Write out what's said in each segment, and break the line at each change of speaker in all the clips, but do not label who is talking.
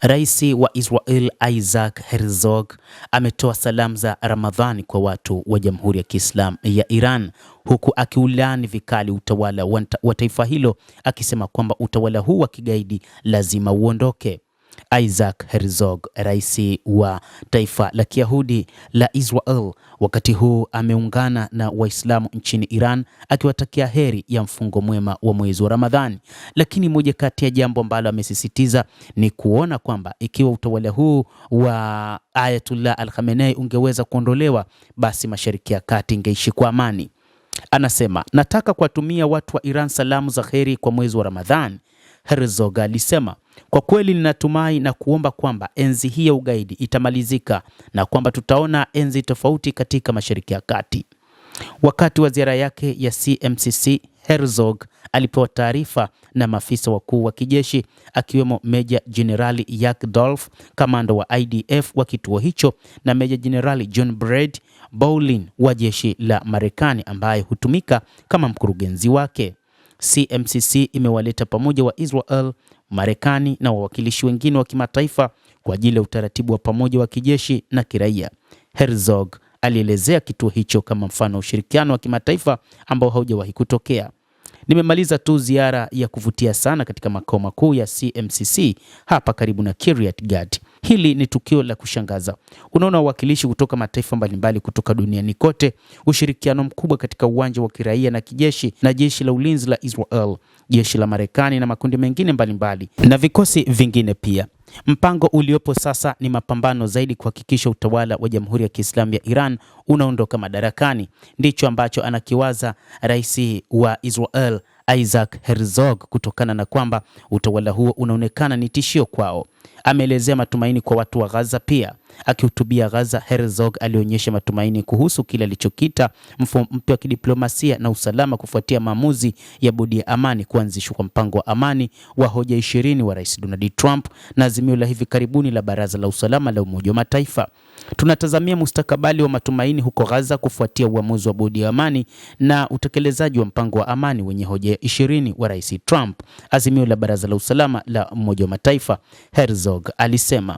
Rais wa Israel Isaac Herzog ametoa salamu za Ramadhani kwa watu wa Jamhuri ya Kiislamu ya Iran, huku akiulaani vikali utawala wa taifa hilo, akisema kwamba utawala huu wa kigaidi lazima uondoke. Isaac Herzog, rais wa taifa la Kiyahudi la Israel, wakati huu ameungana na Waislamu nchini Iran akiwatakia heri ya mfungo mwema wa mwezi wa Ramadhani. Lakini moja kati ya jambo ambalo amesisitiza ni kuona kwamba ikiwa utawala huu wa Ayatollah Al-Khamenei ungeweza kuondolewa, basi Mashariki ya Kati ingeishi kwa amani. Anasema, nataka kuwatumia watu wa Iran salamu za heri kwa mwezi wa Ramadhani. Herzog alisema, kwa kweli ninatumai na kuomba kwamba enzi hii ya ugaidi itamalizika na kwamba tutaona enzi tofauti katika Mashariki ya Kati. Wakati wa ziara yake ya CMCC, Herzog alipewa taarifa na maafisa wakuu wa kijeshi akiwemo Meja Jenerali Jack Dolph, kamanda wa IDF wa kituo hicho, na Meja Jenerali John Brad Bowlin wa jeshi la Marekani ambaye hutumika kama mkurugenzi wake. CMCC imewaleta pamoja wa Israel, Marekani na wawakilishi wengine wa kimataifa kwa ajili ya utaratibu wa pamoja wa kijeshi na kiraia. Herzog alielezea kituo hicho kama mfano wa ushirikiano wa kimataifa ambao haujawahi kutokea. Nimemaliza tu ziara ya kuvutia sana katika makao makuu ya CMCC hapa karibu na Kiryat Gat. Hili ni tukio la kushangaza. Unaona wawakilishi kutoka mataifa mbalimbali kutoka duniani kote, ushirikiano mkubwa katika uwanja wa kiraia na kijeshi na jeshi la ulinzi la Israel, jeshi la Marekani na makundi mengine mbalimbali na vikosi vingine pia. Mpango uliopo sasa ni mapambano zaidi kuhakikisha utawala wa Jamhuri ya Kiislamu ya Iran unaondoka madarakani. Ndicho ambacho anakiwaza rais wa Israel Isaac Herzog, kutokana na kwamba utawala huo unaonekana ni tishio kwao. Ameelezea matumaini kwa watu wa Gaza pia. Akihutubia Gaza, Herzog alionyesha matumaini kuhusu kile alichokita mfumo mpya wa kidiplomasia na usalama kufuatia maamuzi ya bodi ya amani kuanzishwa kwa mpango wa amani wa hoja 20 wa Rais Donald Trump na azimio la hivi karibuni la Baraza la Usalama la Umoja wa Mataifa. Tunatazamia mustakabali wa matumaini huko Gaza kufuatia uamuzi wa bodi ya amani na utekelezaji wa mpango wa amani wenye hoja 20 wa Rais Trump, azimio la Baraza la Usalama la Umoja wa Mataifa, Herzog alisema.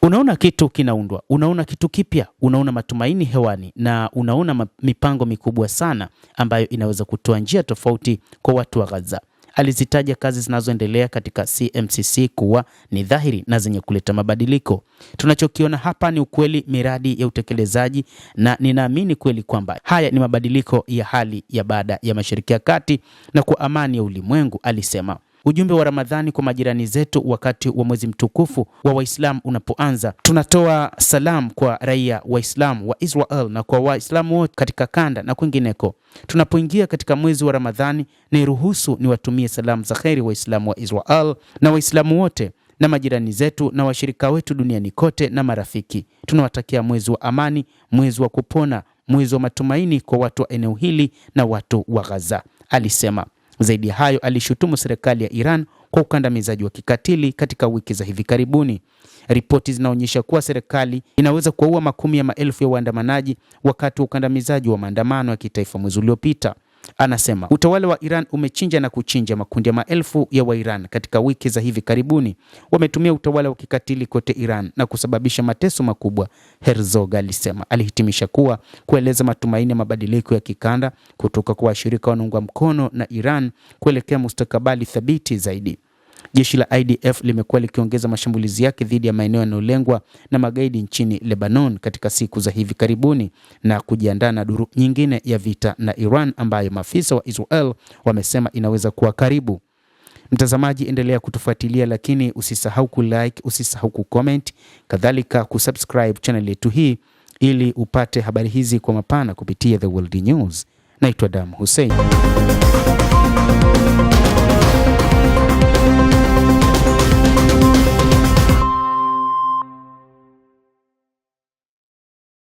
Unaona kitu kinaundwa, unaona kitu kipya, unaona matumaini hewani na unaona mipango mikubwa sana ambayo inaweza kutoa njia tofauti kwa watu wa Gaza. Alizitaja kazi zinazoendelea katika CMCC kuwa ni dhahiri na zenye kuleta mabadiliko. Tunachokiona hapa ni ukweli, miradi ya utekelezaji, na ninaamini kweli kwamba haya ni mabadiliko ya hali ya baada ya Mashariki ya Kati na kwa amani ya ulimwengu, alisema. Ujumbe wa Ramadhani kwa majirani zetu wakati wa mwezi mtukufu wa Waislamu unapoanza. Tunatoa salamu kwa raia Waislamu wa Israel na kwa Waislamu wote katika kanda na kwingineko. Tunapoingia katika mwezi wa Ramadhani, niruhusu niwatumie salamu za kheri Waislamu wa Israel na Waislamu wote na majirani zetu na washirika wetu duniani kote na marafiki. Tunawatakia mwezi wa amani, mwezi wa kupona, mwezi wa matumaini kwa watu wa eneo hili na watu wa Gaza, alisema. Zaidi ya hayo, alishutumu serikali ya Iran kwa ukandamizaji wa kikatili katika wiki za hivi karibuni. Ripoti zinaonyesha kuwa serikali inaweza kuua makumi ya maelfu ya waandamanaji wakati wa ukandamizaji wa maandamano ya kitaifa mwezi uliopita. Anasema utawala wa Iran umechinja na kuchinja makundi ya maelfu ya Wairan katika wiki za hivi karibuni. Wametumia utawala wa kikatili kote Iran na kusababisha mateso makubwa, Herzog alisema. Alihitimisha kuwa kueleza matumaini ya mabadiliko ya kikanda kutoka kwa washirika wanaoungwa mkono na Iran kuelekea mustakabali thabiti zaidi. Jeshi la IDF limekuwa likiongeza mashambulizi yake dhidi ya maeneo yanayolengwa na magaidi nchini Lebanon katika siku za hivi karibuni na kujiandaa na duru nyingine ya vita na Iran ambayo maafisa wa Israel wamesema inaweza kuwa karibu. Mtazamaji, endelea kutufuatilia, lakini usisahau kulike, usisahau kucomment, kadhalika kusubscribe channel yetu hii ili upate habari hizi kwa mapana kupitia The World News. Naitwa Dam Hussein.